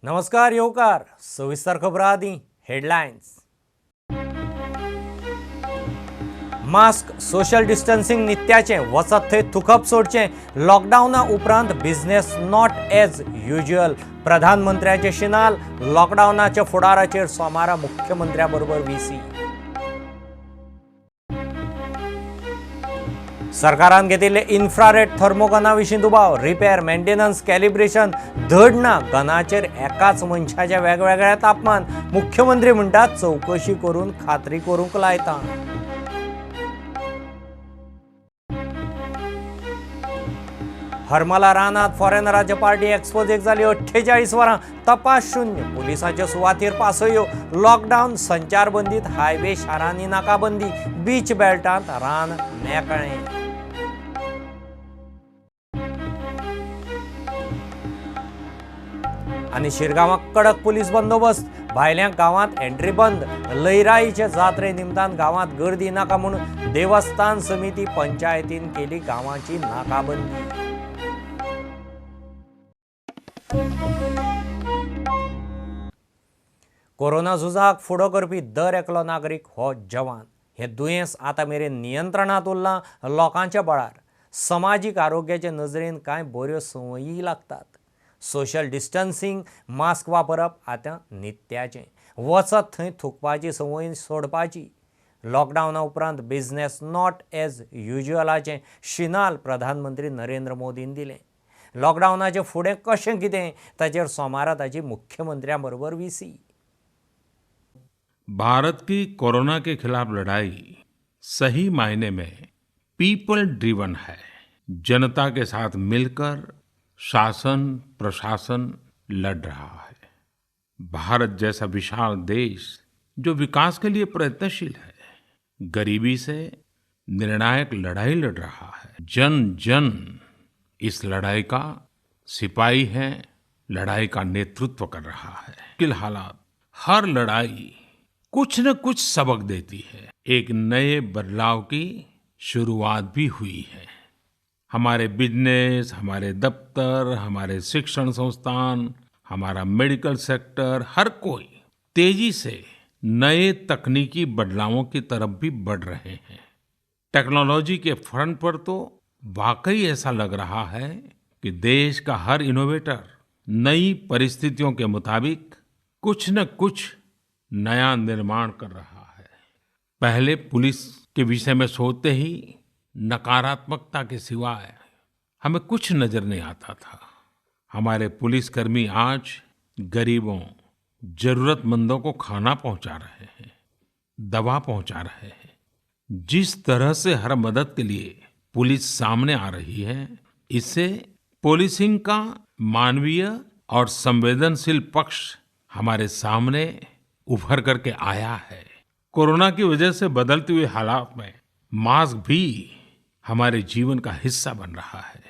नमस्कार येवकार सविस्तर खबरां आदी हेडलायन्स। मास्क सोशल डिस्टन्सिंग नित्याचे वचत थंय थुकप सोडचें। लॉकडावना उपरांत बिझनेस नॉट एज युज्युअल। प्रधानमंत्र्याचे शिनाल। लॉकडावनाच्या फुडाराचेर सोमारा मुख्यमंत्र्या बरोबर व्हीसी। सरकारान घेतिल्ले इन्फ्रारेड थर्मोगना विशीं दुबाव। रिपेर मेंटेनन्स कॅलिब्रेशन धड ना। गनाचेर एकाच मनशाचे वेगवेगळे तापमान। मुख्यमंत्री म्हणटात चवकशी करून खात्री करूंक लायता। हरमला रानात फॉरेनराचे पार्टी एक्सपोजेक जाली 48 वरां। तपास शून्य। पुलिसांच्या सुवातेर पासयो। लॉकडावन संचारबंदीत हायवे शारांनी नाकाबंदी। बीच बेल्टांत रान मेकळें। आनी शिरगांवाक कडक पुलीस बंदोबस्त। भायल्या गांवांत एंट्री बंद। लयराईचे जात्रे निमतान गांवांत गर्दी नाका म्हणून देवस्थान समिती पंचायतीन केली गांवांची नाकाबंदी। कोरोना झुजाक फुडो करपी दर एकलो नागरीक हो जवान। हे दुयेंस आतां मेरेन नियंत्रणांत उरलां लोकांच्या बळार। समाजीक आरोग्याचे नजरेन कांय बऱ्यो संवयी लागतात। सोशल डिस्टन्सिंग, मास्क वापरप आतां नित्याचें। वचत थंय थुकपाची संवय सोडपाची। लॉकडावना उपरांत बिझनेस नॉट एज युज्युअलाचें शिनाल प्रधानमंत्री नरेंद्र मोदीन दिलें। लॉकडावनाचे फुडें कशें कितें ताचेर सोमारा ताची मुख्यमंत्र्या बरोबर व्हीसी। भारत की कोरोना के खिलाफ लड़ाई सही मायने में पीपल ड्रिवन है। जनता के साथ मिलकर शासन प्रशासन लड़ रहा है। भारत जैसा विशाल देश जो विकास के लिए प्रयत्नशील है, गरीबी से निर्णायक लड़ाई लड़ रहा है। जन जन इस लड़ाई का सिपाही है, लड़ाई का नेतृत्व कर रहा है। मुश्किल हालात, हर लड़ाई कुछ न कुछ सबक देती है। एक नए बदलाव की शुरुआत भी हुई है। हमारे बिजनेस, हमारे दफ्तर, हमारे शिक्षण संस्थान, हमारा मेडिकल सेक्टर, हर कोई तेजी से नए तकनीकी बदलावों की तरफ भी बढ़ रहे हैं। टेक्नोलॉजी के फ्रंट पर तो वाकई ऐसा लग रहा है कि देश का हर इनोवेटर नई परिस्थितियों के मुताबिक कुछ न कुछ नया निर्माण कर रहा है। पहले पुलिस के विषय में सोचते ही नकारात्मकता के सिवाय हमें कुछ नजर नहीं आता था। हमारे पुलिसकर्मी आज गरीबों, जरूरतमंदों को खाना पहुंचा रहे हैं, दवा पहुंचा रहे हैं। जिस तरह से हर मदद के लिए पुलिस सामने आ रही है, इससे पुलिसिंग का मानवीय और संवेदनशील पक्ष हमारे सामने उभर करके आया है। कोरोना की वजह से बदलते हुए हालात में मास्क भी हमारे जीवन का हिस्सा बन रहा है।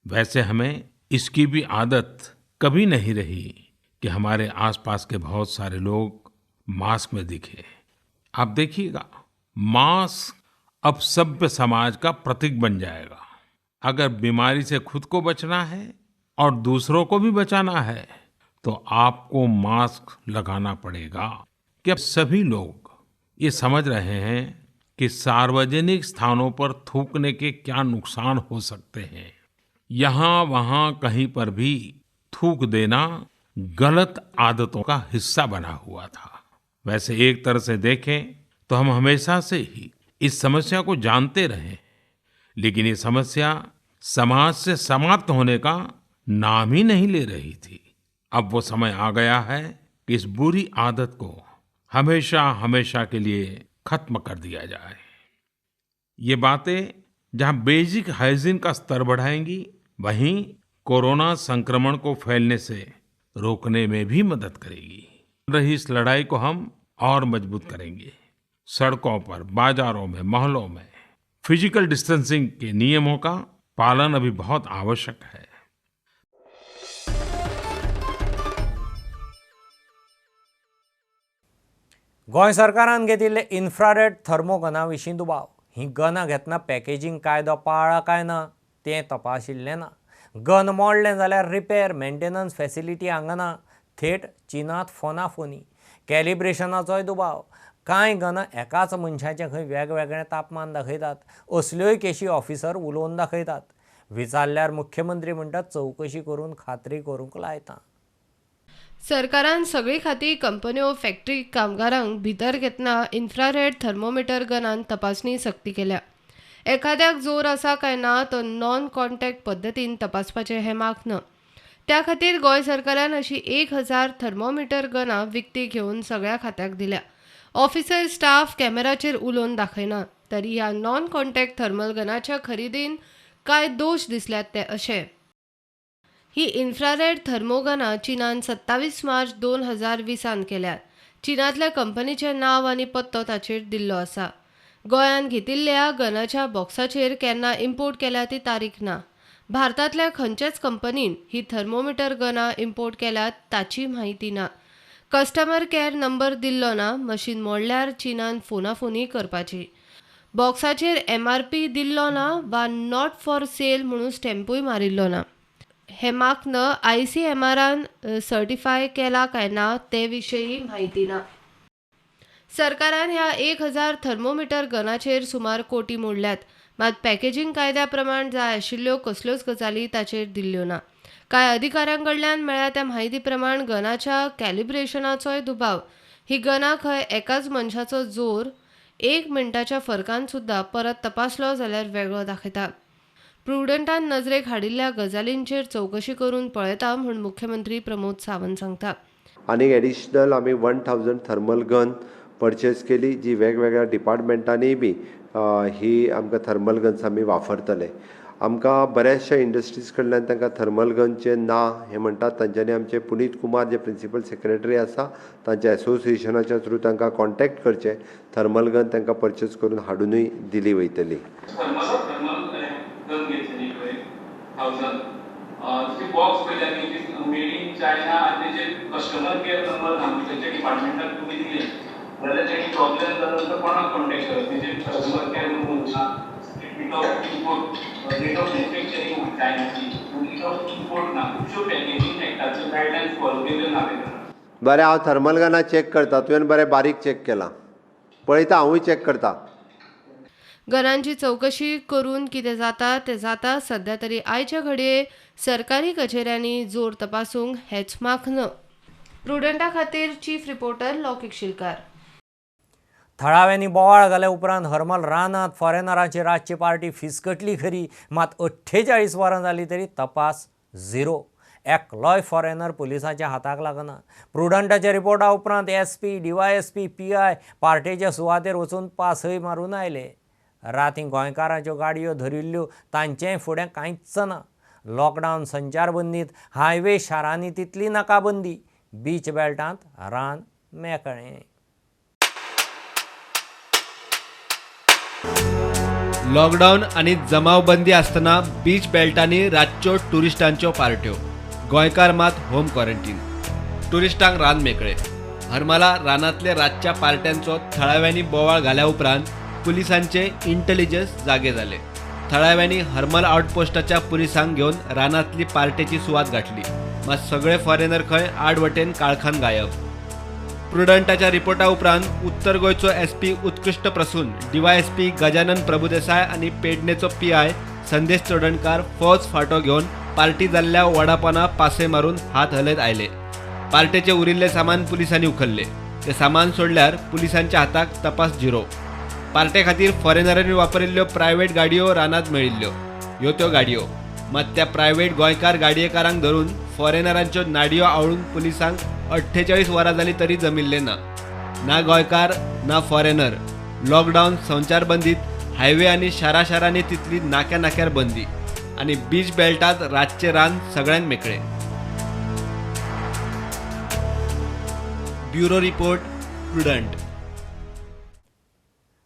वैसे हमें इसकी भी आदत कभी नहीं रही कि हमारे आसपास के बहुत सारे लोग मास्क में दिखे। आप देखिएगा, मास्क अब सभ्य समाज का प्रतीक बन जाएगा। अगर बीमारी से खुद को बचना है और दूसरों को भी बचाना है तो आपको मास्क लगाना पड़ेगा। कि अब सभी लोग ये समझ रहे हैं कि सार्वजनिक स्थानों पर थूकने के क्या नुकसान हो सकते हैं। यहाँ वहाँ कहीं पर भी थूक देना गलत आदतों का हिस्सा बना हुआ था। वैसे एक तरह से देखें तो हम हमेशा से ही इस समस्या को जानते रहे, लेकिन ये समस्या समाज से समाप्त होने का नाम ही नहीं ले रही थी। अब वो समय आ गया है कि इस बुरी आदत को हमेशा हमेशा के लिए खत्म कर दिया जाए। ये बातें जहाँ बेसिक हाइजीन का स्तर बढ़ाएंगी, वहीं कोरोना संक्रमण को फैलने से रोकने में भी मदद करेगी। रही इस लड़ाई को हम और मजबूत करेंगे। सड़कों पर, बाजारों में, मोहल्लों में फिजिकल डिस्टेंसिंग के नियमों का पालन अभी बहुत आवश्यक है। गोंय सरकारान घेतिल्ले इन्फ्रारेड थर्मोगना विशीं दुबाव। ही गनां घेतना पॅकेजींग कायदो पाळ्ळा काय ना तें तपाशिल्लें ना। गन मोडलें जाल्यार रिपेर मेंटेनन्स फॅसिलिटी हांगा ना थेट चीनात फोनाफोनी, कॅलिब्रेशनाचोय दुबाव, कांय गनां एकाच मनशाचें खंय वेगवेगळें तापमान दाखयतात, असल्योय केशी ऑफिसर उलोवन दाखयतात. विचारल्यार मुख्यमंत्री म्हणटात चवकशी करून खात्री करूंक लायता. सरकारान सगळी खाती कंपन्यो फॅक्टरी कामगारांक भितर घेतना इन्फ्रारेड थर्मोमीटर गनान तपासणी सक्ती केल्या. एखाद्याक जोर आसा काय ना तो नॉन कॉन्टॅक्ट पद्दतीन तपासपाचें हें मागन. त्या खातीर गोंय सरकारान अशी 1000 थर्मोमीटर गनां विकती घेवन सगळ्या खात्याक दिल्या. ऑफिसर स्टाफ कॅमेराचेर उलोवन दाखयना. तरी ह्या नॉन कॉन्टॅक्ट थर्मल गनाच्या खरेदीन कांय दोश दिसल्यात ते अशे. ही इन्फ्रारेड थर्मोगनां चीनान 27 मार्च 2020 केल्यात. चीनांतल्या कंपनीचें नांव आनी पत्तो ताचेर दिल्लो आसा. गोंयान घेतिल्ल्या गनाच्या बॉक्साचेर केन्ना इम्पोर्ट केल्या ती तारीख ना. भारतांतल्या खंयच्याच कंपनीन ही थर्मोमीटर गनां इम्पोर्ट केल्यात ताची म्हायती ना. कस्टमर केअर नंबर दिल्लो ना. मशीन मोडल्यार चीनान फोनाफोनी करपाची. बॉक्साचेर MRP दिल्लो ना वा नॉट फॉर सेल म्हणून स्टॅम्पूय मारिल्लो ना. हे मागन ICMRन सर्टिफाय केला काय ना ते विशयी म्हायती ना. सरकारान ह्या 1000 थर्मोमीटर गनाचेर सुमार कोटी मोडल्यात. मात पॅकेजिंग कायद्या प्रमाण जाय आशिल्ल्यो कसल्योच गजाली ताचेर दिल्ल्यो ना. कांय अधिकाऱ्यांकडल्यान मेळ्ळ्या त्या म्हायती प्रमाण गनाच्या कॅलिब्रेशनाचोय दुबाव. ही गनां खंय एकाच मनशाचो जोर 1 मिनटाच्या फरकान सुद्धा परत तपासलो जाल्यार वेगळो दाखयता. प्रुडंटान नजरेक हाडिल्ल्या गजालींचेर चवकशी करून पळयता म्हूण मुख्यमंत्री प्रमोद सावंत सांगता. आनी एडिशनल आमी 1000 थर्मल गन परचेस केली, जी वेगवेगळ्या डिपार्टमेंटांनी बी ही आमकां थर्मल गन्स आमी वापरतले. आमकां बऱ्याचशा इंडस्ट्रीज कडल्यान तांकां थर्मल गनचे ना हे म्हणटात. तांच्यांनी आमचे पुनीत कुमार जे प्रिंसिपल सेक्रेटरी आसा तांच्या एसोसिएशनाच्या थ्रू तांकां कॉन्टॅक्ट करचे. थर्मल गन तांकां परचेस करून हाडूनय दिली वयतली. बॉक्स मेड इन चायना आणि त्याचे कस्टमर केअर नंबर आमच्या डिपार्टमेंटात तुम्ही दिले जाल्यार तेणी प्रॉब्लेम जालो तर कोणाक कॉन्टॅक्ट करप. तेजे customer care number rate of import, rate of manufacturing चायनाची, रेट ऑफ इम्पोर्ट ना. खुबश्यो पॅकेजिंग एक्टाचे गायडलायन्स फॉलो केल्यो ना. बरें, हांव थर्मल गनां चॅक करता. तुवें बरें बारीक चॅक केलां. पळयता, हांवूय चॅक करता. गनांची चवकशी करून कितें जाता तें जाता. सध्या तरी आयच्या घडये सरकारी कचेऱ्यांनी जोर तपासूंक हेच मागन. प्रुडंटा खातीर चीफ रिपोर्टर लौकीक शिलकार. थळाव्यांनी बोवाळ घाल्या उपरांत हरमल रानांत फॉरेनरांची रातची पार्टी फिसकटली खरी, मात 48 वरां जालीं तरी तपास झिरो. एकलोय फॉरेनर पुलिसाच्या हाताक लागना. प्रुडंटाच्या रिपोर्टा उपरांत SP, DYSP, PI पार्टेच्या सुवातेर वचून पासय मारून आयले. रातीं गोंयकारांच्यो गाडयो धरिल्ल्यो तांचेय फुडें कांयच ना. लॉकडावन संचारबंदीत हायवे शारांनी तितली नाकाबंदी. बीच बेल्टांत रान मेकळें. लॉकडाऊन आणि जमावबंदी असताना बीच बेल्टांनी रातच्यो टुरिस्टांच्यो पार्ट्यो. गोंयकार मात होम क्वॉरंटाईन. टुरिस्टांक रान मेकळे. हरमला रानांतले रातच्या पार्ट्यांचो थळाव्यांनी बोवाळ घाल्या उपरांत पुलिसांचे इंटेलिजन्स जागे जाले. थळाव्यांनी हरमल आउटपोस्टाच्या पुलिसांक घेवन रानांतली पार्टेची सुवात गाठली. मात सगळे फॉरेनर खंय आडवटेन काळखान गायब. प्रुडंटाच्या रिपोर्टा उपरांत उत्तर गोंयचो SP उत्कृष्ट प्रसून, DYSP गजानन प्रभुदेसाय आणि पेडणेचो PI संदेश चोडणकार फौज फाटो घेवन पार्टी जाल्ल्या वडापाना पासय मारून हात हलयत आयले. पार्टेचे उरिल्ले सामान पुलिसांनी उखल्ले. ते सामान सोडल्यार पुलिसांच्या हाताक तपास झिरो. पार्टे खातीर फॉरेनरांनी वापरिल्ल्यो प्रायव्हेट गाडयो रानांत मेळिल्ल्यो. ह्यो त्यो गाडयो. मात त्या प्रायव्हेट गोंयकार गाडयेकारांक धरून फॉरेनरांच्यो नाडयो आवळून पुलिसांक 48 वरां जालीं तरी जमिल्ले ना. ना गोंयकार ना फॉरेनर. लॉकडावन संचारबंदीत हायवे आनी शारांनी तितली नाक्या नाक्यार बंदी. आनी बीच बेल्टांत रातचे रान सगळ्यांक मेकळे. Bureau report, Prudent.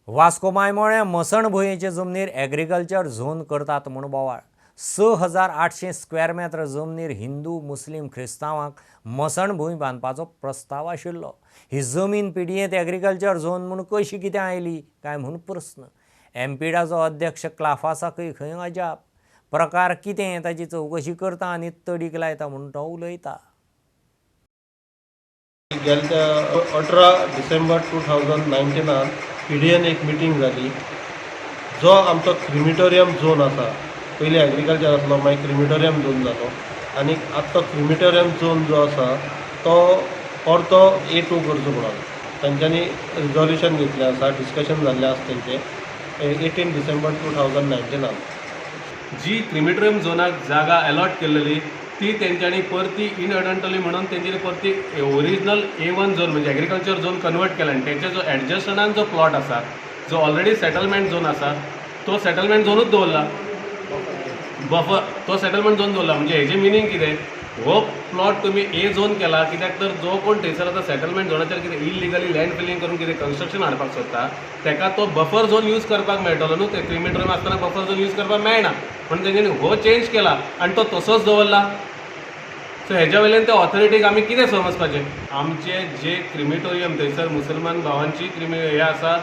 वास्को मायमोळ्या मसण भुंयेचे जमनीर एग्रीकल्चर झोन करतात म्हूण बोवाळ. 6800 स्क्वेअर मीटर जमनीर हिंदू, मुस्लीम, क्रिस्तांवांक मसण भूंय बांदपाचो प्रस्ताव आशिल्लो. ही जमीन पिडयेंत एग्रीकल्चर झोन म्हूण कशी कितें आयली काय म्हूण प्रस्न. MPडाचो अध्यक्ष क्लाफासाकय खंय अजाप. प्रकार कितें ताची चवकशी करता आनी तडीक लायता म्हूण तो उलयता. गेल्या 18 डिसेंबर 2019 PDN एक मिटींग जाली. जो आमचो क्रिमिटोरियम झोन आसा, पयलीं एग्रीकल्चर आसलो, मागीर क्रिमिटोरियम झोन जालो, आनी आतां तो क्रिमिटोरियम झोन जो आसा तो परतो A2 करचो म्हणून तांच्यांनी रिजोल्युशन घेतलें आसा, डिस्कशन जाल्लें आसा तेंचें 18 डिसेंबर 2019. जी क्रिमिटोरियम झोनाक जागा अलॉट केल्ली ती तेंच्यांनी परती इनएडंटली म्हणून तेंच्यांनी परती ओरिजिनल A1 झोन म्हणजे एग्रीकल्चर झोन कन्वर्ट केला. आनी तेंचे जो एडजस्टनान जो प्लॉट आसा, जो ऑलरेडी सेटलमेंट झोन आसा, तो सेटलमेंट झोनूच दवरला, बफर तो सेटलमेंट झोन दवरला. म्हणजे हेजें मिनींग कितें, हो प्लॉट तुमी A झोन केला कित्याक तर जो कोण थंयसर आतां सेटलमेंट झोनाचेर कितें इलिगली लँड फिलिंग करून कितें कन्स्ट्रक्शन हाडपाक सोदता तेका तो बफर झोन यूज करपाक मेळटलो न्हू. ते क्रिमिटोरियम आसतना बफर झोन यूज करपाक मेळना, पण तेंच्यांनी हो चेंज केला आनी तो तसोच दवरला. सो हेज्या वयल्यान त्या ऑथॉरिटीक आमी कितें समजपाचें, आमचे जे क्रिमिटोरियम थंयसर मुसलमान भावांची हे आसा,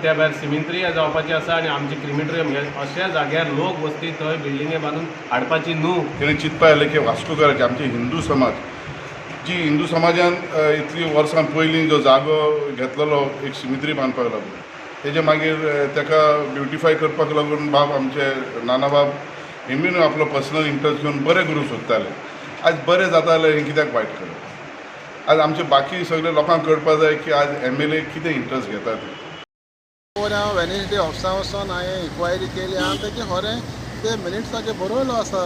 त्या भायर सिमिंत्री जावपाची आसा, आनी आमची क्रिमिटोरियम हे अशा जाग्यार लोक वस्ती थंय बिल्डिंगे बांदून हाडपाची न्हू. तेणें चिंतपा आयलें की वास्कोकाराचे आमचे हिंदू समाज, जी हिंदू समाजान इतली वर्सां पयलीं जो जागो घेतलेलो एक सिमित्री बांदपाक लागून, तेजे मागीर ताका ब्युटिफाय करपाक लागून बाब आमचे नाना बाब हेमीन आपलो पर्सनल इंट्रस्ट घेवन बरें करूंक सोदताले. आज बरें जाता जाल्यार हें कित्याक वायट करप. आज आमचे बाकी सगळे लोकांक कळपा जाय की आज MLA कितें इंट्रस्ट घेता ते. हांव वेनेसडे ऑफिसा वचून हांवें इन्क्वायरी केली आनी तेजे खरें ते मिनिट्साचे बरयलो आसा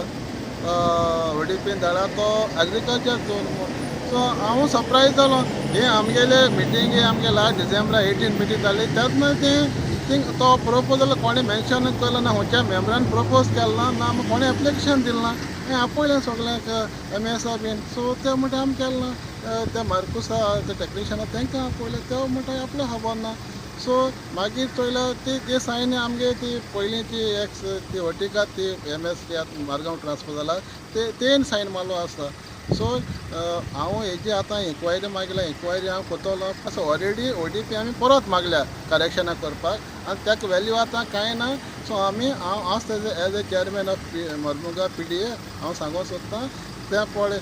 ODPन धाडला तो एग्रीकल्चर झोन म्हणून. सो हांव सरप्रायज जालो. हे आमगेले मिटींगे आमगे लास्ट डिसेंबरा 18 मिटींग जाली, त्याच मागीर तो प्रोपोजल कोणी मेन्शन केलो ना, खंयच्या मेंबरान प्रोपोज केलो ना, कोणी एप्लिकेशन दिलें ना. हें आपयलें सगळ्यांक MS बीन. सो ते म्हणटा आमी केलें ना, ते मार्कुसा ते टेक्निशियन तांकां आपयलें, ते म्हणटा आपलें खबर ना. सो मागीर चोयल्यार ते सायन आमगे ती पयलीं ती एक्स ती वर्टिका ती MS मारगांव ट्रान्सफर जाला तेन सायन मारलो आसा. सो हांव हेजी आतां इन्क्वायरी मागल्या, इन्क्वायरी हांव कोतलो. असो ऑलरेडी ODP आमी परत मागल्या करेक्शनां करपाक, आनी ताका व्हॅल्यू आतां कांय ना. सो आमी हांव तेजे as a chairman of Mormugao PDA हांव सांगूंक सोदतां त्या पळय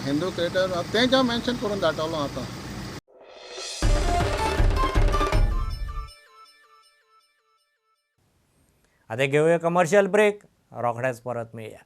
हिंदू क्रिएटर तेंच हांव मेन्शन करून धाडटलो आतां. आता घेऊया कमर्शियल ब्रेक, रोखडेच परत मिळूया.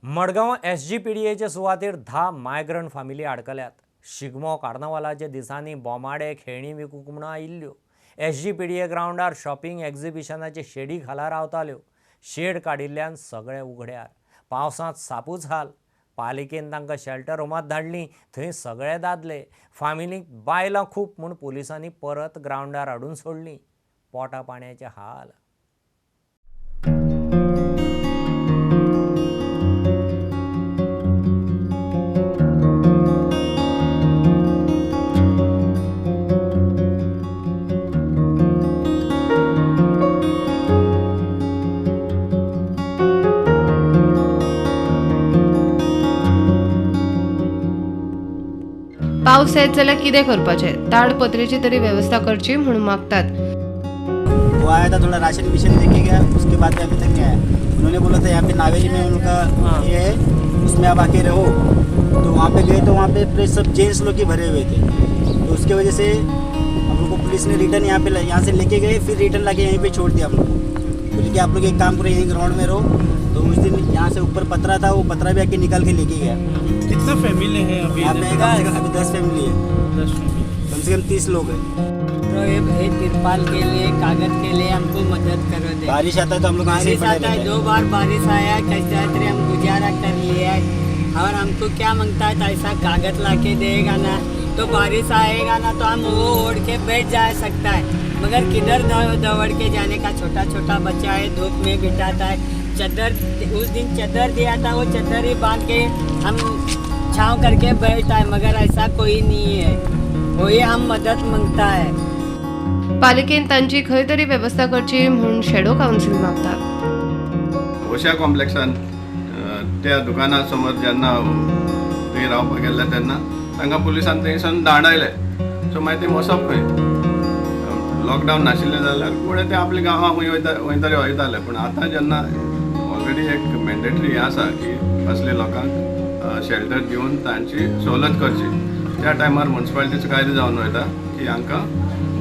मडगांव SGPDAचे सुवातेर 10 मायग्रंट फामिली आडकल्यात. शिगमो कार्नावालाच्या दिसांनी बोमाडे खेळणी विकूंक म्हणून आयिल्ल्यो. SGPDA ग्राउंडार शॉपिंग एक्झिबिशनाचे शेडी खाला रावताल्यो. शेड काडिल्ल्यान सगळे उघड्यार. पावसांत सापूच हाल. पालिकेन तांकां शेल्टर होमात धाडलीं, थंय सगळे दादले. फामिलीक बायलां खूब म्हूण पुलिसांनी परत ग्राउंडार हाडून सोडलीं. पोटा पाण्याचे हाल. पावस येत जाल्यार कितें करपाचें, ताडपत्रेची तरी वेवस्था करची म्हणून मागतात. वो आया था थोड़ा राशन मिशन देके गया, उसके बाद अभी तक नहीं आया. उन्होंने बोला था यहाँ पे नावेली में उनका ये है, उसमें आप आके रहो. तो वहाँ पे गए तो वहाँ पे पूरे सब जेंट्स लोग ही भरे हुए थे. तो उसके वजह से हम लोग को पुलिस ने रिटर्न यहाँ से लेके गए, फिर रिटर्न लाके यहीं पे छोड़ दिया हम लोग को. बोले कि आप लोग एक काम करो, यहीं ग्राउंड में रहो. तो उस दिन यहाँ से ऊपर पतरा था, वो पतरा भी आके निकाल के लेके गया. कितना फैमिली है अभी? यहाँ पे अभी 10 फैमिली है, 10 फैमिली, कम से कम 30 लोग हैं. तो ये तिरपाल के लिए, कागज के लिए हमको मदद करो दे. बारिश आता है तो हम लोग बारिश आता है, 2 बार बारिश आया, कैसे हम गुजारा कर लिया है. और हमको क्या मांगता है, ऐसा कागज लाके देगा ना, तो बारिश आएगा ना तो हम वो ओढ़ के बैठ जा सकता है. मगर किधर दौड़ के जाने का, छोटा छोटा बच्चा है, धूप में बिठाता है. चद्दर उस दिन चद्दर दिया था, वो चद्दर ही बांध के हम छाँव करके बैठा है. मगर ऐसा कोई नहीं है, वही हम मदद मांगता है. पालिकेन तांची खंय तरी वेवस्था करची म्हणून शेडो कावन्सील मागतात. ओशा कॉम्प्लेक्सान त्या दुकाना समोर जेन्ना थंय रावपाक गेल्ले तेन्ना तांकां पुलिसान थंयसान धाडायले. सो मागीर ते वचप खंय, लॉकडावन नाशिल्लें जाल्यार फुडें ते आपल्या गांवांक वयताले. पूण आतां जेन्ना ऑलरेडी एक मॅन्डेटरी हें आसा की असले लोकांक शेल्टर दिवन तांची सवलत करची. त्या टायमार म्युन्सिपालिटीचो कायदो जावन वयता की हांकां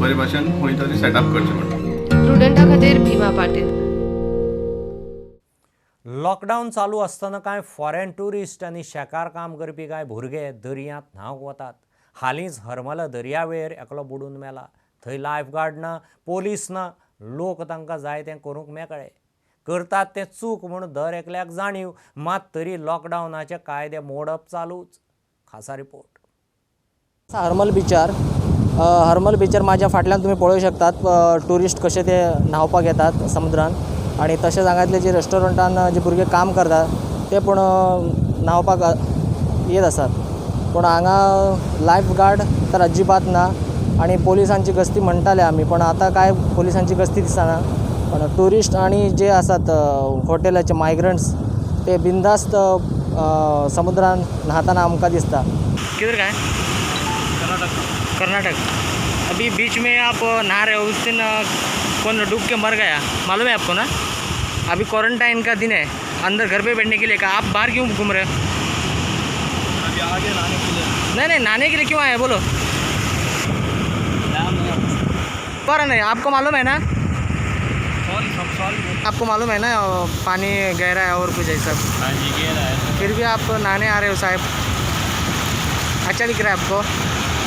बरे भाशेन खंय तरी सेटअप करचें म्हणटा. प्रुडंटा खातीर भीमा पाटील. लॉकडावन चालू आसतना कांय फॉरेन ट्युरिस्ट आनी शेकार काम करपी कांय भुरगे दर्यांत न्हांवंक वतात. हालींच हरमला दर्यावेळेर एकलो बुडून मेला. थंय लायफ गार्ड ना, पोलीस ना. लोक तांकां जाय तें करूंक मेकळे. करतात तें चूक म्हूण दर एकल्याक जाणीव, मात तरी लॉकडावनाचे कायदे मोडप चालूच. खासा रिपोर्ट. हरमल बीचार माझ्या फाटल्यान तुम्ही पळोवंक शकतात ट्युरिस्ट कशे ते न्हांवपाक येतात समुद्रान आणि तशेंच हांगातले जे रेस्टॉरंटान जे भुरगे काम करतात ते पूण न्हांवपाक येत आसात. पूण हांगा लायफ गार्ड तर अजिबात ना आणि पोलिसांची गस्ती म्हणटाले आमी, पण आतां काय पोलिसांची गस्ती दिसना. पण ट्युरिस्ट आणि जे आसात हॉटेलाचे मायग्रंट्स ते बिंदास्त समुद्रान न्हाताना आमकां दिसता. किधर का है? कर्नाटक. अभी बीच में आप नहा रहे हो, उस दिन कौन डूब के मर गया, मालूम है आपको ना? अभी क्वारंटाइन का दिन है, अंदर घर पे बैठने के लिए. कहा आप बाहर क्यों घूम रहे हो? अभी आगे नहाने के लिए. नहीं नहाने के लिए क्यों आए बोलो? पर नहीं आपको मालूम है ना, आपको मालूम है ना पानी गहरा है और कुछ ऐसा. हाँ जी गहरा है. फिर भी आप नहाने आ रहे हो साहब, अच्छा दिख रहा है आपको?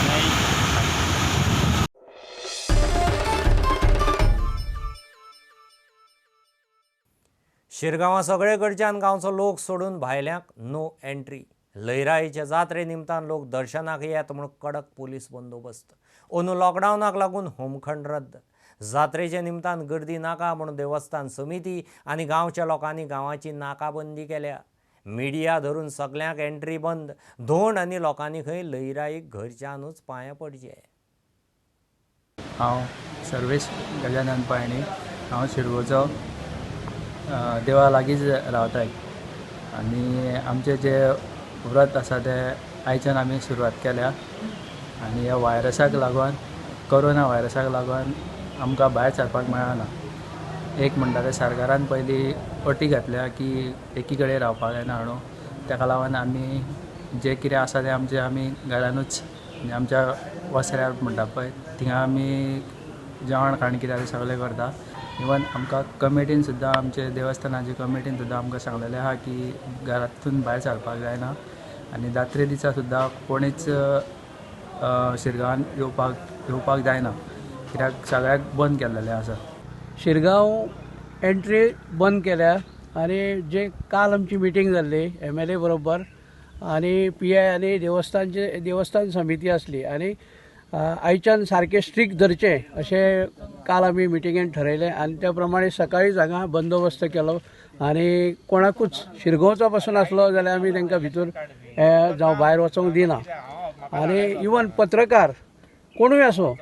नहीं. शिरगांवा सगळे कडच्यान गांवचो लोक सोडून भायल्यांक नो एंट्री. लयराईचे जात्रे निमतान लोक दर्शनाक येत म्हूण कडक पोलीस बंदोबस्त. अंदू लॉकडावनाक लागून होमखंड रद्द. जात्रेचे निमतान गर्दी नाका म्हूण देवस्थान समिती आनी गांवच्या लोकांनी गांवाची नाकाबंदी केल्या. मिडिया धरून सगळ्यांक एंट्री बंद. धोंड आनी लोकांनी खंय लयराईक घरच्यानूच पांयां पडचे. हांव सर्वेश गजानन पायणी. हांव शिरगोचो देवा लागींच रावताय आनी आमचे जे व्रत आसा ते आयच्यान आमी सुरवात केल्या. आनी ह्या वायरसाक लागून कोरोना वायरसाक लागून आमकां भायर सरपाक मेळना. एक म्हणटा ते सरकारान पयलीं अटी घातल्या की एकी कडेन रावपाक जायना म्हणून. ताका लागून आमी जे कितें आसा तें आमी घरानूच आमच्या वसऱ्यार म्हणटा पळय थिंगा आमी जेवण खाण कितें सगळें करता. इवन आमकां कमिटीन सुद्दां आमचे देवस्थानाचे कमिटीन सुद्दां आमकां सांगलेलें आहा की घरांतून भायर सरपाक जायना. आनी जात्रे दिसा सुद्दां कोणीच शिरगांवान येवपाक जायना, कित्याक सगळ्याक बंद केल्लेलें आसा. शिरगांव एंट्री बंद केल्या आणि जे काल आमची मिटींग जाल्ली MLA बरोबर आणि PI आनी देवस्थान समिती आसली आनी आयच्यान सारकें स्ट्रिक्ट धरचें अशें काल आमी मिटिंगेन ठरयलें आनी त्या प्रमाणे सकाळींच हांगा बंदोबस्त केलो आनी कोणाकूच शिरगांवचो पासून आसलो जाल्यार आमी तांकां भितर जावं भायर वचोंक दिना. आनी इवन पत्रकार कोणूय आसूं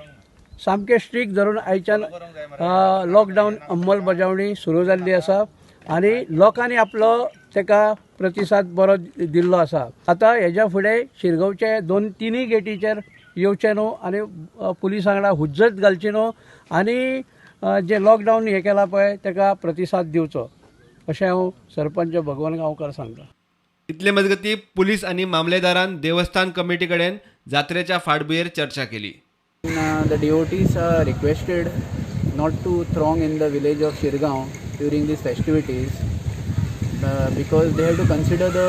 सामकें स्ट्रिक्ट धरून आयच्यान लॉकडावन अंमलबजावणी सुरू जाल्ली आसा आनी लोकांनी आपलो ताका प्रतिसाद बरो दिल्लो आसा. आतां हेज्या फुडें शिरगांवचे 2-3 गेटीचेर येवचें न्हू आनी पुलिसां वांगडा हुज्जत घालची न्हू आनी जे लॉकडावन हें केलां पळय ताका प्रतिसाद दिवचो अशें हांव सरपंच भगवान गांवकार सांगता. इतले मजगती पुलीस आनी मामलेदारान देवस्थान कमिटी कडेन जात्रेच्या फाटभुंयेर चर्चा केली. The devotees are requested not to throng in the village of Shirgaon during these festivities because they have to consider the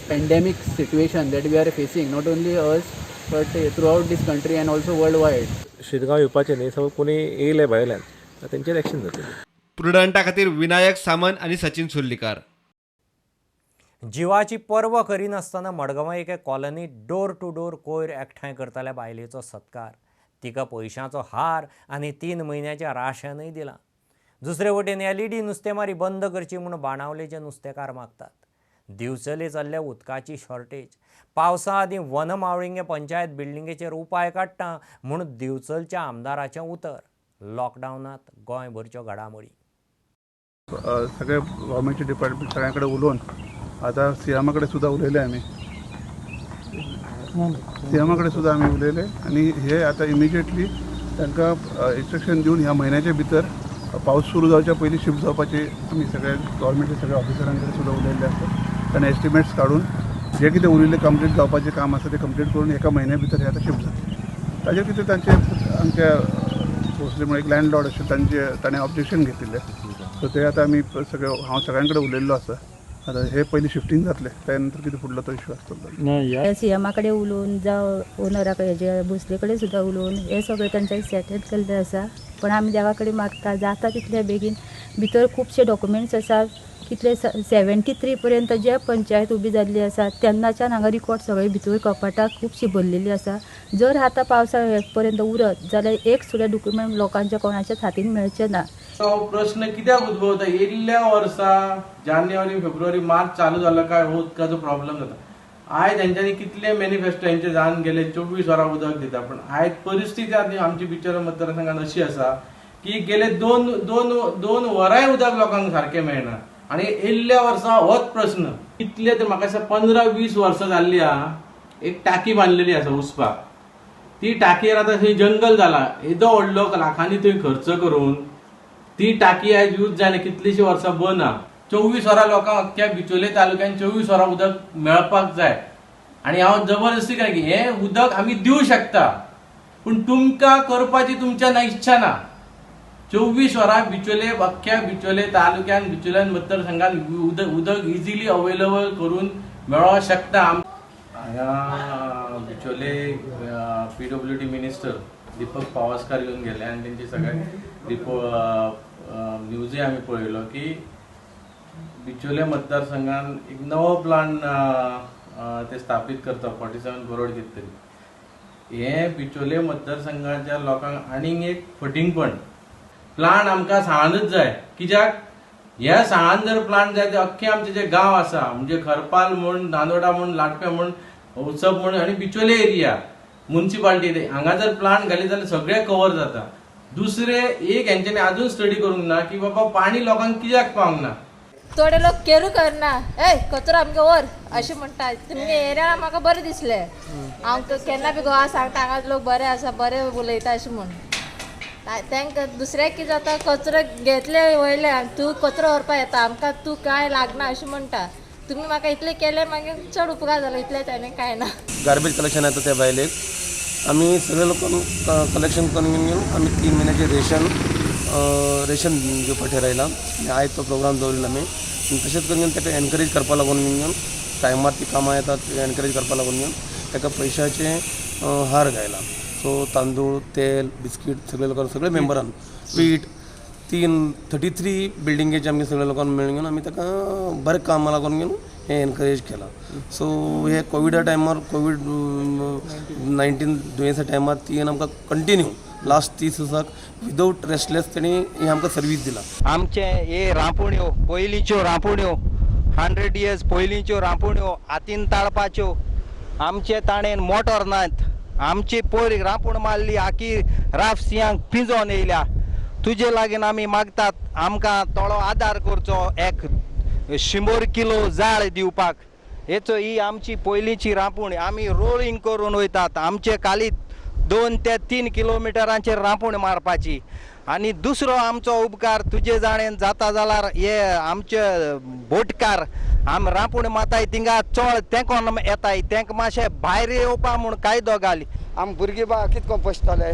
pandemic situation that we are facing, not only us but throughout this country and also worldwide. Shirgaon येवपाचें न्ही, so कोणी येयले भायल्यान तेंचेर action जातली. प्रुडंटा खातीर विनायक सामंत आनी सचिन सुर्लीकार. जिवाची पर्व करिनासतना मडगांवां एके कॉलनीत डोर टू डोर कोयर एकठांय करताल्या बायलेचो सत्कार. तिका पयशांचो हार आनी 3 म्हयन्याचें राशनय दिलां. दुसरे वटेन LED नुस्तेमारी बंद करची म्हूण बाणावलेचे नुस्तेकार मागतात. दिवचले चल्ल्या उदकाची शॉर्टेज. पावसा आदीं वन मावळिंगे पंचायत बिल्डिंगेचेर उपाय काडटा म्हूण दिवचलच्या आमदाराचें उतर. लॉकडावनात गोंयभरच्यो घडामोडी. सगळे गव्हर्मेंटचे डिपार्टमेंट सगळ्यां कडेन उलोवन आतां CM कडेन सुद्दां उलयले आमी. CM कडेन सुद्दां आमी उलयले आनी हे आतां इमिजिएटली तांकां इंस्ट्रक्शन दिवन ह्या म्हयन्याच्या भितर पावस सुरू जावच्या पयलीं शिफ्ट जावपाची आमी सगळे गव्हर्मेंटच्या सगळ्या ऑफिसरां कडेन सुद्दां उलयल्ले आसा. ताणें एस्टिमेट्स काडून जे कितें उरिल्लें कंप्लीट जावपाचें काम आसा तें कंप्लीट करून एका म्हयन्या भितर हें आतां शिफ्ट जातलें. ताजेर कितें तांचे आमच्या भोसले म्हणून एक लँडलॉर्ड अशें ताणें ऑब्जेक्शन घेतिल्लें, सो ते आतां आमी हांव सगळ्यां कडेन उलयल्लो आसा. आतां हे पयलीं शिफ्टींग जातलें, त्या नंतर कितें फुडलो तो इश्यू आसतलो. CMA कडेन उलोवन जावं ओनरा हेजे भोसले कडेन सुद्दां उलोवन हे सगळें तांचे सेटल केल्लें आसा. पण आमी देवा कडेन मागता जाता तितले बेगीन. भितर खुबशे डॉक्युमेंट्स आसात, कितले 73 पर्यंत जे पंचायत उबी जाल्ली आसा तेन्नाच्यान हांगा रिकॉर्ड सगळे भितर कपाटाक खुबशी भरलेली आसा. जर आतां पावसा पर्यंत उरत जाल्यार एक सुद्दां डॉक्युमेंट लोकांच्या कोणाच्याच हातीन मेळचे ना. प्रश्न कित्याक उद्भवता? येयल्ल्या वर्सा जानेवारी फेब्रुवारी मार्च चालू जाला काय उदकाचो प्रॉब्लेम जाता. आयज हेंच्यांनी कितले मॅनिफेस्टो हेंचे जावन गेले 24 वरां उदक दिता, पण आयज परिस्थिती आमची बिचार मतदारसंघात अशी आसा की गेले दोन वरांय उदक लोकांक सारकें मेळना. आनी येयल्ल्या वर्सा होच प्रश्न कितले ते म्हाका दिसता 15-20 वर्सां जाल्ली आहा. एक टाकी बांदलेली आसा उस्पाक, ती टाकयेर आतां थंय जंगल जाला. येदो व्हडलो लाखांनी थंय खर्च करून ती टाकी आयज यूज जायना, कितलीशीं वर्सां बंद आहा. 24 वरां लोकांक अख्ख्या बिचोले तालुक्यान 24 वरां उदक मेळपाक जाय. आनी हांव जबरदस्ती काय की हें उदक आमी दिवं शकता, पूण तुमकां करपाची तुमच्या इच्छा ना. 24 वरां बिचोले अख्ख्या बिचोले तालुक्यान बिचोल्यान मतदारसंघान उदक इजिली अवेलेबल करून मेळोंक शकता. हांगा बिचोले PWD मिनिस्टर दीपक पावसकार येवन गेले आनी तेंचे सगळे न्यूजय आमी पळयलो की बिचोले मतदारसंघान एक नवो प्लान ते स्थापीत करता 47 करोड कितें तरी. हे बिचोले मतदारसंघाच्या लोकांक आनीक एक फटींगपण. प्लान आमकां साळानच जाय, कित्याक ह्या साळान जर प्लान जाय ते अख्खे आमचे जे गांव आसा म्हणजे खरपाल म्हण, नांदोडा म्हण, लाटपे म्हण, उत्सव म्हण आनी बिचोले एरिया म्युन्सिपालिटी हांगा जर प्लान घाली जाल्यार सगळे कवर जाता. दुसरे एक हेंच्यांनी अजून स्टडी करूंक ना की बाबा पाणी लोकांक कित्याक पावंक ना. थोडे लोक केरू करना, कचरो आमगे व्हर अशें म्हणटा. तुमगे एरिया म्हाका बरें दिसलें. हांव केन्ना बी गोवा सांगता हांगा लोक बरे आसा, बरे उलयता अशें म्हण. तांकां दुसऱ्याक कितें जाता, कचरो घेतले वयले आनी तूं कचरो व्हरपा येता, आमकां तूं कांय लागना अशें म्हणटा. तुमी म्हाका इतलें केलें मागीर चड उपकार जालो, इतलेंच आनी कांय ना. गार्बेज कलेक्शन येता त्या भायलेक आमी सगळे लोकांक कलेक्शन करून घेवन आमी 3 म्हयन्याचे रेशन घेवपाक थारायलां. आयज तो प्रोग्राम दवरलो आमी. तशेंच करून ताका एनकरेज करपा लागून घेवन टायमार ती कामां येतात एनकरेज करपा लागून घेवन ताका पयशांचे हार घायला. सो तांदूळ, तेल, बिस्कीट सगळे लोकांक सगळे मेंबरान पीठ 33 बिल्डिंगेचे आमगे सगळे लोकांक मेळून घेवन आमी ताका बरें कामां लागून घेवन हें एनकरेज केलां. सो हे कोविडा टायमार COVID-19 दुयेंसा टायमार ती आमकां कंटिन्यू लास्ट 30 दिसाक विदाउट रेस्टलेस तेणी हे आमकां सर्वीस दिला. आमचे हे रांपोण्यो पयलींच्यो रांपोण्यो 100 years पयलींच्यो रांपोण्यो हातीन ताळपाच्यो, आमचे ताणेन मोटर नात, आमची पयर रांपोण मारली आखी राफ सियांक पिंजोन येयल्या. तुजे लागीं आमी मागतात आमकां थोडो आदार करचो, एक 100 किलो जाळ दिवपाक. हेचो ही आमची पयलींची रांपोण आमी रोलिंग करून वयतात. आमचे खाली 2 ते 3 किलोमिटरांचेर रांपोण मारपाची. आनी दुसरो आमचो उपकार तुजे जाणेन जाता जाल्यार हे आमचे बोटकार आमी रांपोण माताय थिंगा चोळ तेंकोन येताय, तांकां मातशें भायर येवपा म्हूण कायदो घाल. आमी भुरगीं बाय कितको पसतले.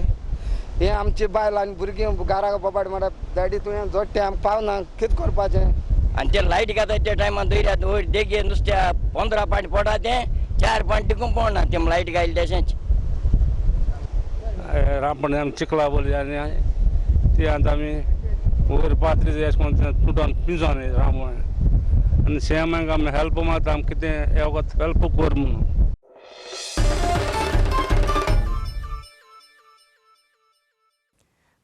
हे आमची बायल आनी भुरगीं घराक बोबाड मारप डॅडी तुवें जोडटे आमकां पावना कितें करपाचें. आनी ते लायट घेता त्या टायमार दर्यात वयर देगे नुस्त्या 15 पांट पडा तें 4 पांट टिकून पडना तें लायट घायली तशेंच. रांपोण आमी चिकला बोली आनी ती आतां आमी वयर पात्री अशें करून तुटोन पिंजोन रांपोण आनी शेमांक आमी हेल्प मागता आमी कितें हे वगत हेल्प कर म्हणून.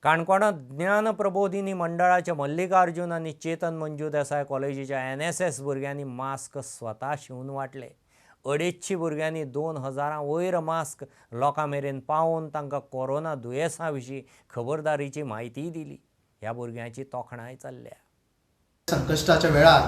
काणकोणांत ज्ञान प्रबोधिनी मंडळाच्या मल्लिकार्जुन आनी चेतन मंजू देसाय कॉलेजीच्या NSS भुरग्यांनी मास्क स्वता शिवून वाटले. 250 भुरग्यांनी 2000 वयर मास्क लोकां मेरेन पावोवन तांकां कोरोना दुयेंसा विशीं खबरदारीची म्हायती दिली. ह्या भुरग्यांची तोखणाय चल्ल्या. संकश्टाच्या वेळार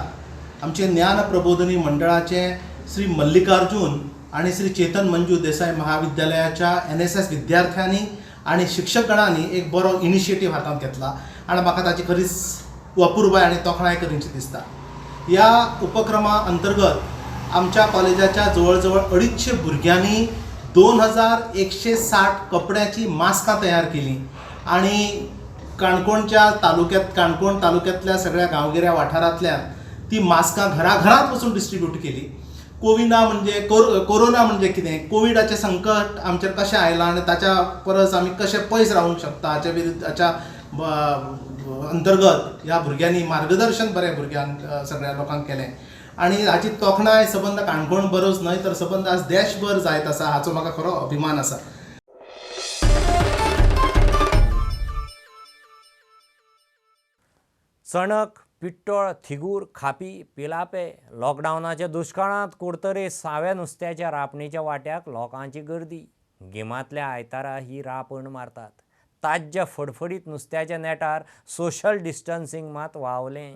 आमचे ज्ञान प्रबोधिनी मंडळाचे श्री मल्लिकार्जुन आणि श्री चेतन मंजू देसाय महाविद्यालयाच्या NSS विद्यार्थ्यांनी आणि शिक्षकगणांनी एक बरो इनिशिएटीव हातांत घेतला आनी म्हाका ताची खरीच अपुरबाय आनी तोखणाय करीची दिसता. ह्या उपक्रमा अंतर्गत आमच्या कॉलेजाच्या जवळ जवळ 250 भुरग्यांनी 2160 कपड्याची मास्कां तयार केली आणि काणकोण तालुक्यांतल्या सगळ्या गांवगिऱ्या वाठारांतल्यान ती मास्कां घराघरांत वचून डिस्ट्रीब्यूट केली. कोरोना म्हणजे कितें, कोविडाचें संकट आमचेर कशें आयलां आनी ताच्या परस आमी कशें पयस रावूंक शकता हाच्या अंतर्गत ह्या भुरग्यांनी मार्गदर्शन बरें भुरग्यांक सगळ्या लोकांक केलें आनी हाची तोखणाय सबंद काणकोण बरोच न्हय तर सबंद आज देशभर जायत आसा हाचो म्हाका खरो अभिमान आसा. चणक, पिट्टोळ, थिगूर, खापी, पिलापे लॉकडावनाच्या दुश्काळांत कुडतरे साव्या नुस्त्याच्या रापणेच्या वाट्याक लोकांची गर्दी. गिमांतल्या आयतारा ही रापण मारतात. ताज्या फडफडीत नुस्त्याच्या नेटार सोशल डिस्टन्सिंग मात वावलें.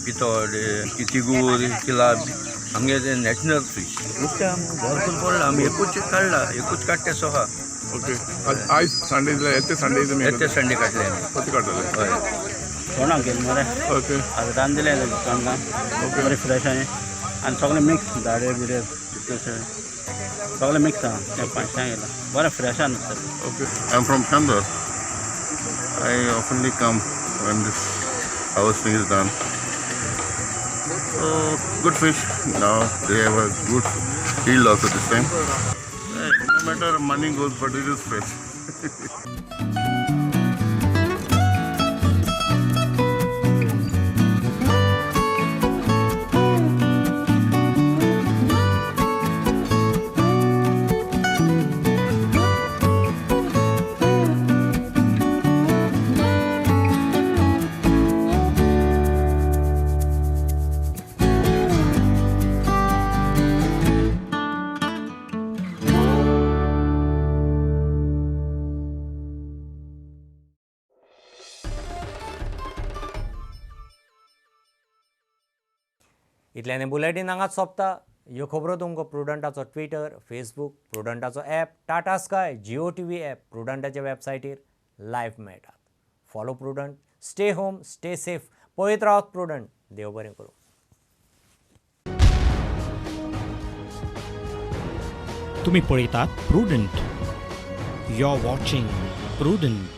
पितोड तिगूर किलाब आमगे ते नॅशनल फीश नुस्तें भरपूर पडला. आमी एकूच काडटे सो आहा. ओके. आयज संडे येते संडे काडले आमी. कशें काडटले? हय. तोंडाक गेले मरे. ओके. आतां रांदिले तोंडां. ओके. बरें फ्रेश आनी सगळें मिक्स दाडे बिडे तशें सगळें मिक्स आहा. तें 5 गेला बरें फ्रेश आहा नुस्तें. Okay. I am from Chandor. I oftenly come when this harvesting is done. So good fish. Now they have a good yield also this time. No matter money goes, but it is fresh. इतल्याने bulletin हांगाच सोंपता. ह्यो खबरो तुमकां प्रुडंटाचो Twitter, Facebook, प्रुडंटाचो app, Tata sky, Jio TV app, प्रुडंटाच्या वेबसायटीर लायव्ह मेळटात. Follow Prudent, stay home, stay safe, पळयत रावत प्रुडंट. देव बरें करूं. तुम्ही पळयतात Prudent. You are watching prudent.